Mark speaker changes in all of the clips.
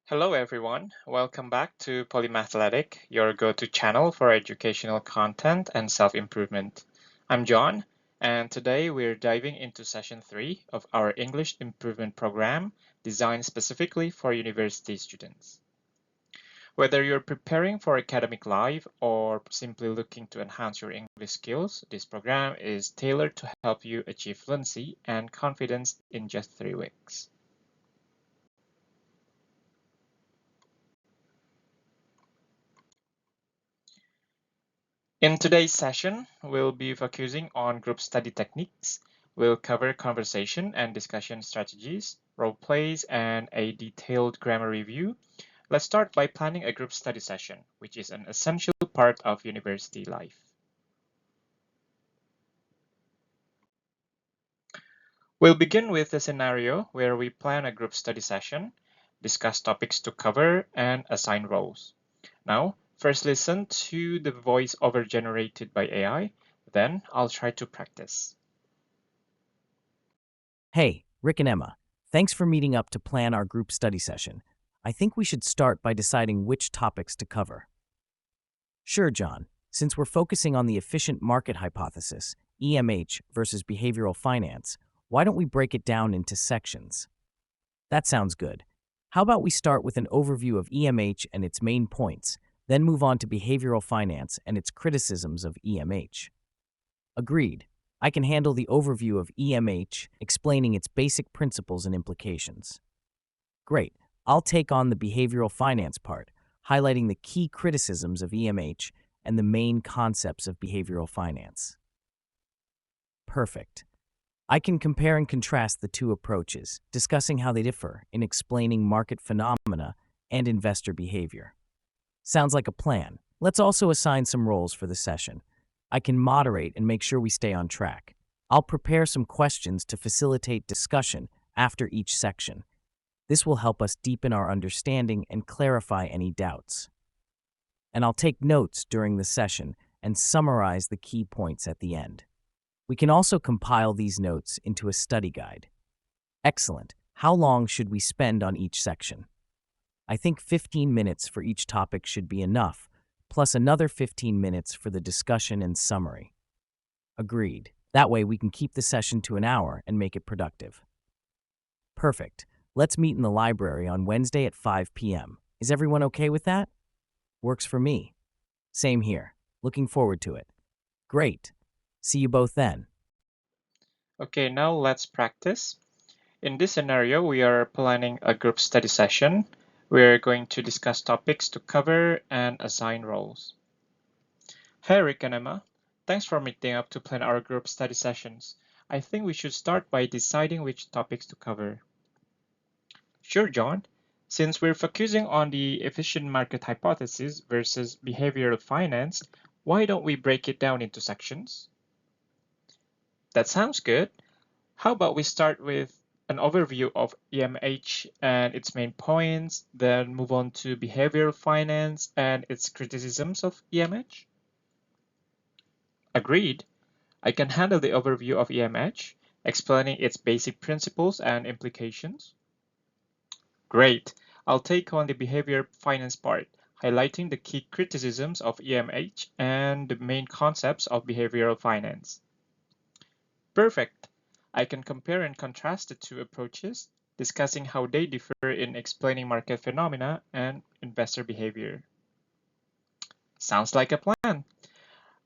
Speaker 1: Hello everyone, welcome back to Polymathletic, your go-to channel for educational content and self-improvement. I'm John, and today we're diving into session 3 of our English improvement program designed specifically for university students. Whether you're preparing for academic life or simply looking to enhance your English skills, this program is tailored to help you achieve fluency and confidence in just 3 weeks. In today's session, we'll be focusing on group study techniques. We'll cover conversation and discussion strategies, role plays, and a detailed grammar review. Let's start by planning a group study session, which is an essential part of university life. We'll begin with a scenario where we plan a group study session, discuss topics to cover, and assign roles. Now, first listen to the voiceover generated by AI, then I'll try to practice.
Speaker 2: Hey, Rick and Emma, thanks for meeting up to plan our group study session. I think we should start by deciding which topics to cover. Sure, John. Since we're focusing on the efficient market hypothesis, EMH versus behavioral finance, why don't we break it down into sections? That sounds good. How about we start with an overview of EMH and its main points, then move on to behavioral finance and its criticisms of EMH? Agreed. I can handle the overview of EMH, explaining its basic principles and implications. Great. I'll take on the behavioral finance part, highlighting the key criticisms of EMH and the main concepts of behavioral finance. Perfect. I can compare and contrast the two approaches, discussing how they differ in explaining market phenomena and investor behavior. Sounds like a plan. Let's also assign some roles for the session. I can moderate and make sure we stay on track. I'll prepare some questions to facilitate discussion after each section. This will help us deepen our understanding and clarify any doubts. And I'll take notes during the session and summarize the key points at the end. We can also compile these notes into a study guide. Excellent. How long should we spend on each section? I think 15 minutes for each topic should be enough, plus another 15 minutes for the discussion and summary. Agreed. That way we can keep the session to an hour and make it productive. Perfect. Let's meet in the library on Wednesday at 5 p.m. Is everyone okay with that? Works for me. Same here. Looking forward to it. Great. See you both then.
Speaker 1: Okay, now let's practice. In this scenario, we are planning a group study session. We're going to discuss topics to cover and assign roles. Hey, Rick and Emma. Thanks for meeting up to plan our group study sessions. I think we should start by deciding which topics to cover. Sure, John. Since we're focusing on the efficient market hypothesis versus behavioral finance, why don't we break it down into sections? That sounds good. How about we start with an overview of EMH and its main points, then move on to behavioral finance and its criticisms of EMH? Agreed. I can handle the overview of EMH, explaining its basic principles and implications. Great. I'll take on the behavior finance part, highlighting the key criticisms of EMH and the main concepts of behavioral finance. Perfect. I can compare and contrast the two approaches, discussing how they differ in explaining market phenomena and investor behavior. Sounds like a plan.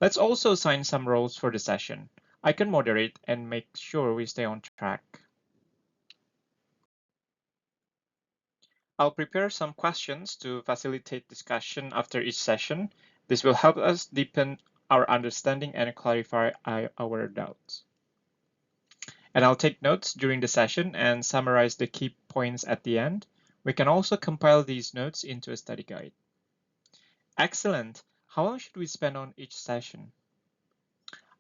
Speaker 1: Let's also assign some roles for the session. I can moderate and make sure we stay on track. I'll prepare some questions to facilitate discussion after each session. This will help us deepen our understanding and clarify our doubts. And I'll take notes during the session and summarize the key points at the end. We can also compile these notes into a study guide. Excellent. How long should we spend on each session?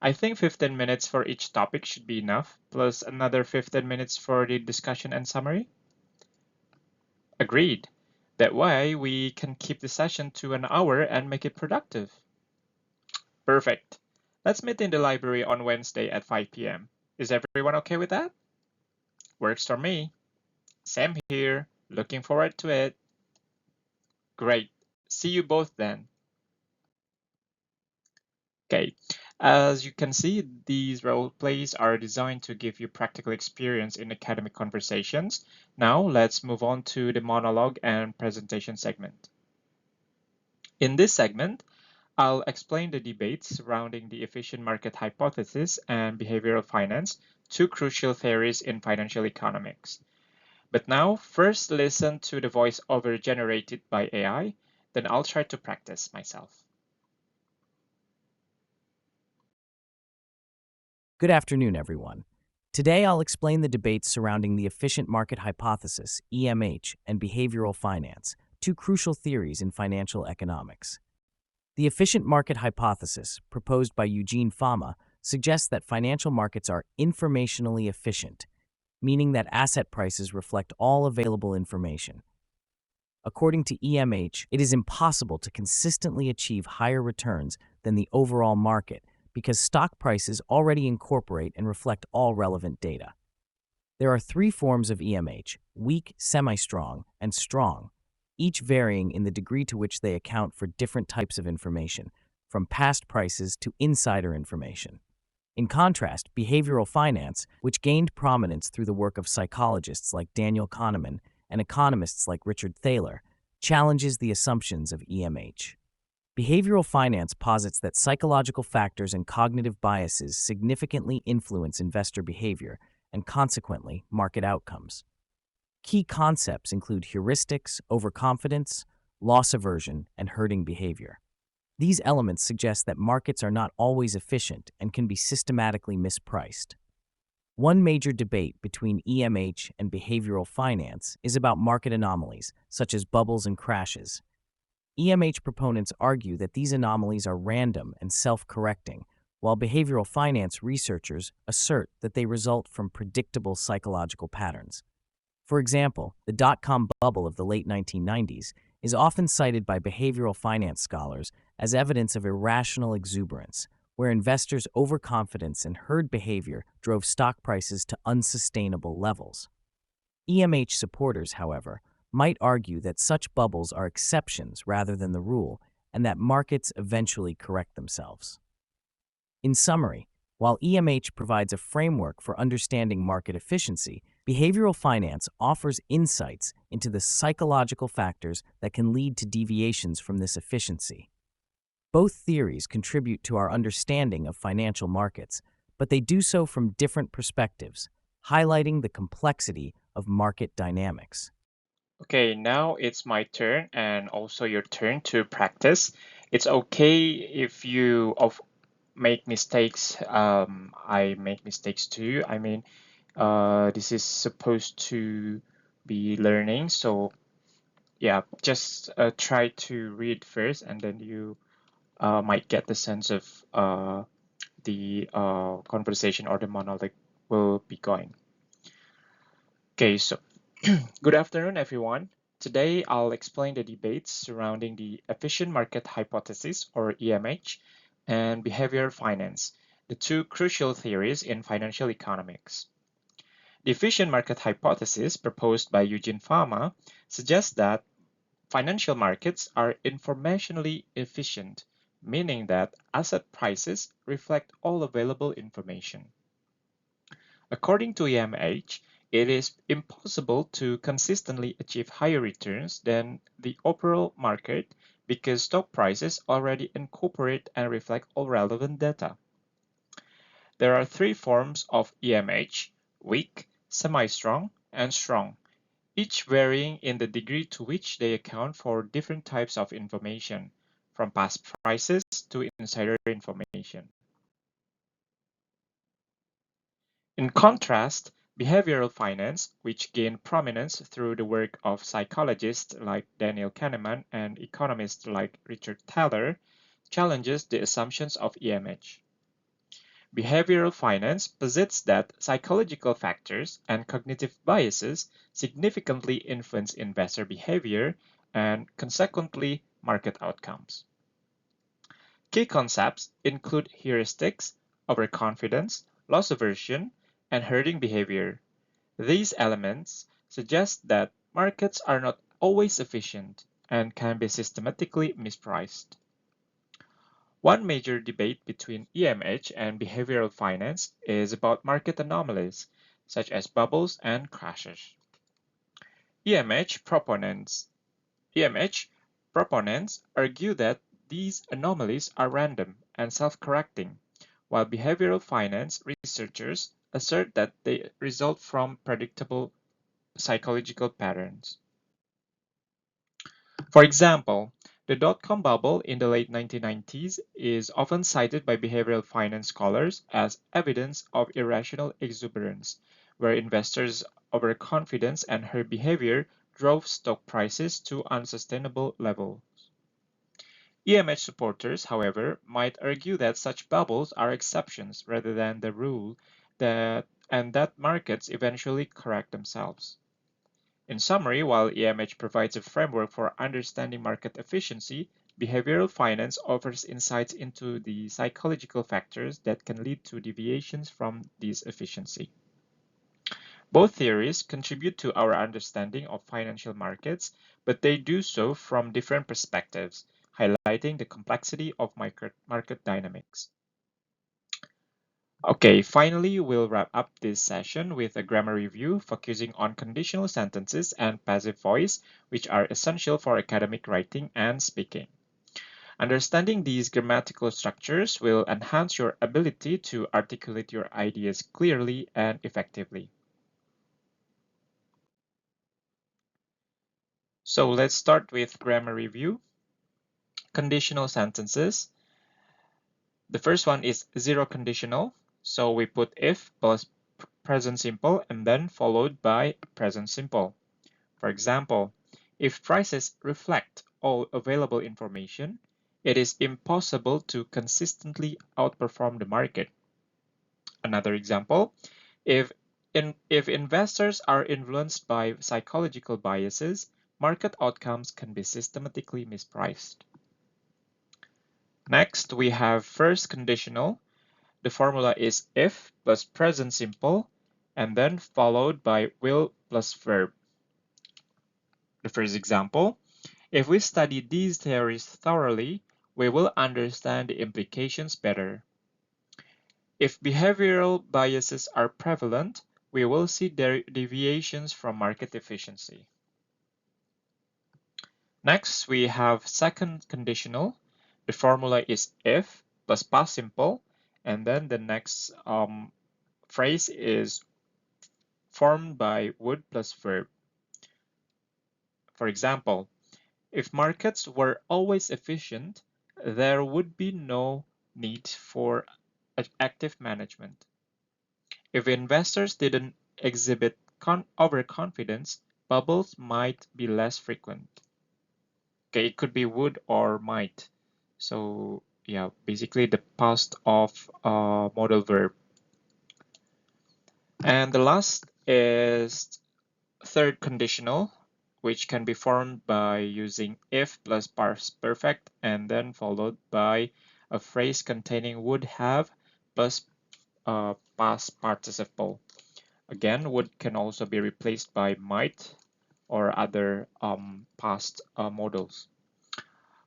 Speaker 1: I think 15 minutes for each topic should be enough, plus another 15 minutes for the discussion and summary. Agreed. That way, we can keep the session to an hour and make it productive. Perfect. Let's meet in the library on Wednesday at 5 p.m. Is everyone okay with that? Works for me. Same here. Looking forward to it. Great. See you both then. Okay. As you can see, these role plays are designed to give you practical experience in academic conversations. Now let's move on to the monologue and presentation segment. In this segment, I'll explain the debates surrounding the efficient market hypothesis and behavioral finance, two crucial theories in financial economics. But now, first listen to the voiceover generated by AI, then I'll try to practice myself.
Speaker 2: Good afternoon, everyone. Today I'll explain the debates surrounding the efficient market hypothesis, EMH, and behavioral finance, two crucial theories in financial economics. The efficient market hypothesis, proposed by Eugene Fama, suggests that financial markets are informationally efficient, meaning that asset prices reflect all available information. According to EMH, it is impossible to consistently achieve higher returns than the overall market because stock prices already incorporate and reflect all relevant data. There are three forms of EMH: weak, semi-strong, and strong, each varying in the degree to which they account for different types of information, from past prices to insider information. In contrast, behavioral finance, which gained prominence through the work of psychologists like Daniel Kahneman and economists like Richard Thaler, challenges the assumptions of EMH. Behavioral finance posits that psychological factors and cognitive biases significantly influence investor behavior and consequently market outcomes. Key concepts include heuristics, overconfidence, loss aversion, and herding behavior. These elements suggest that markets are not always efficient and can be systematically mispriced. One major debate between EMH and behavioral finance is about market anomalies, such as bubbles and crashes. EMH proponents argue that these anomalies are random and self-correcting, while behavioral finance researchers assert that they result from predictable psychological patterns. For example, the dot-com bubble of the late 1990s is often cited by behavioral finance scholars as evidence of irrational exuberance, where investors' overconfidence and herd behavior drove stock prices to unsustainable levels. EMH supporters, however, might argue that such bubbles are exceptions rather than the rule, and that markets eventually correct themselves. In summary, while EMH provides a framework for understanding market efficiency, behavioral finance offers insights into the psychological factors that can lead to deviations from this efficiency. Both theories contribute to our understanding of financial markets, but they do so from different perspectives, highlighting the complexity of market dynamics.
Speaker 1: Okay, now it's my turn and also your turn to practice. It's okay if you make mistakes. I make mistakes too. I mean, this is supposed to be learning, so yeah, just try to read first, and then you might get the sense of the conversation or the monologue will be going. Okay, so good afternoon, everyone. Today, I'll explain the debates surrounding the efficient market hypothesis, or EMH, and behavioral finance, the two crucial theories in financial economics. The efficient market hypothesis proposed by Eugene Fama suggests that financial markets are informationally efficient, meaning that asset prices reflect all available information. According to EMH, it is impossible to consistently achieve higher returns than the overall market because stock prices already incorporate and reflect all relevant data. There are three forms of EMH: weak, semi-strong, and strong, each varying in the degree to which they account for different types of information, from past prices to insider information. In contrast, behavioral finance, which gained prominence through the work of psychologists like Daniel Kahneman and economists like Richard Thaler, challenges the assumptions of EMH. Behavioral finance posits that psychological factors and cognitive biases significantly influence investor behavior and, consequently, market outcomes. Key concepts include heuristics, overconfidence, loss aversion, and herding behavior. These elements suggest that markets are not always efficient, and can be systematically mispriced. One major debate between EMH and behavioral finance is about market anomalies, such as bubbles and crashes. EMH proponents EMH proponents argue that these anomalies are random and self-correcting, while behavioral finance researchers assert that they result from predictable psychological patterns. For example, the dot-com bubble in the late 1990s is often cited by behavioral finance scholars as evidence of irrational exuberance, where investors' overconfidence and her behavior drove stock prices to unsustainable levels. EMH supporters, however, might argue that such bubbles are exceptions rather than the rule, and that markets eventually correct themselves. In summary, while EMH provides a framework for understanding market efficiency, behavioral finance offers insights into the psychological factors that can lead to deviations from this efficiency. Both theories contribute to our understanding of financial markets, but they do so from different perspectives, highlighting the complexity of market dynamics. Okay, finally, we'll wrap up this session with a grammar review focusing on conditional sentences and passive voice, which are essential for academic writing and speaking. Understanding these grammatical structures will enhance your ability to articulate your ideas clearly and effectively. So let's start with grammar review. Conditional sentences. The first one is zero conditional. So we put if plus present simple and then followed by present simple. For example, if prices reflect all available information, it is impossible to consistently outperform the market. Another example, if investors are influenced by psychological biases, market outcomes can be systematically mispriced. Next, we have first conditional. The formula is if plus present simple and then followed by will plus verb. The first example, if we study these theories thoroughly, we will understand the implications better. If behavioral biases are prevalent, we will see their deviations from market efficiency. Next, we have second conditional. The formula is if plus past simple, and then the next phrase is formed by would plus verb. For example, if markets were always efficient, there would be no need for active management. If investors didn't exhibit overconfidence, bubbles might be less frequent. Okay, it could be would or might. So yeah, basically the past of modal verb. And the last is third conditional, which can be formed by using if plus past perfect and then followed by a phrase containing would have plus past participle. Again, would can also be replaced by might or other past modals.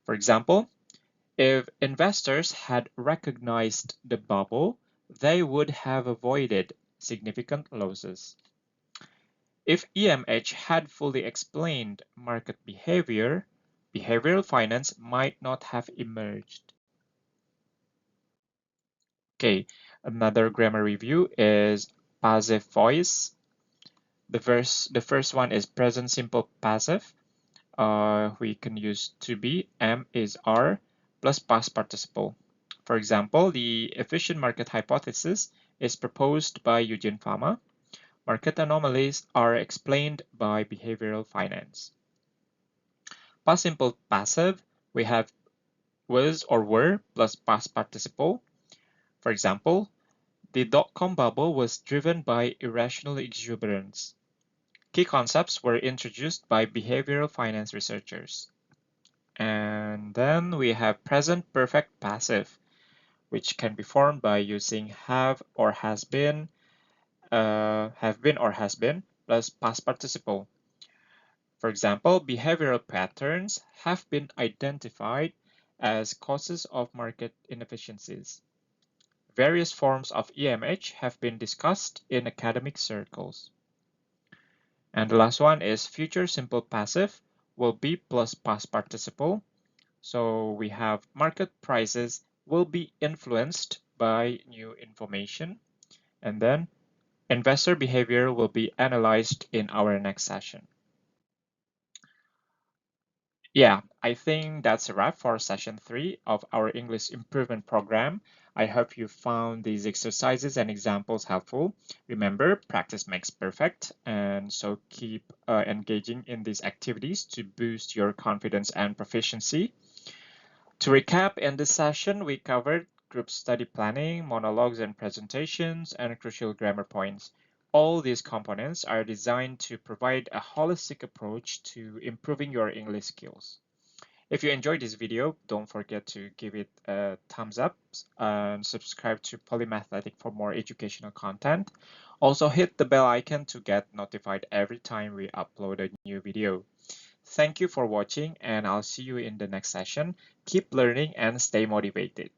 Speaker 1: For example, if investors had recognized the bubble, they would have avoided significant losses. If EMH had fully explained market behavior, behavioral finance might not have emerged. Okay, another grammar review is passive voice. The first one is present simple passive. We can use to be, am is are, plus past participle. For example, the efficient market hypothesis is proposed by Eugene Fama. Market anomalies are explained by behavioral finance. Past simple passive, we have was or were plus past participle. For example, the dot-com bubble was driven by irrational exuberance. Key concepts were introduced by behavioral finance researchers. And then we have present perfect passive, which can be formed by using have or has been or has been plus past participle. For example, behavioral patterns have been identified as causes of market inefficiencies. Various forms of EMH have been discussed in academic circles. And the last one is future simple passive will be plus past participle. So we have market prices will be influenced by new information. And then investor behavior will be analyzed in our next session. Yeah, I think that's a wrap for session 3 of our English improvement program. I hope you found these exercises and examples helpful. Remember, practice makes perfect, and so keep engaging in these activities to boost your confidence and proficiency. To recap, in this session, we covered group study planning, monologues and presentations, and crucial grammar points. All these components are designed to provide a holistic approach to improving your English skills. If you enjoyed this video, don't forget to give it a thumbs up and subscribe to Polymathletic for more educational content. Also hit the bell icon to get notified every time we upload a new video. Thank you for watching and I'll see you in the next session. Keep learning and stay motivated.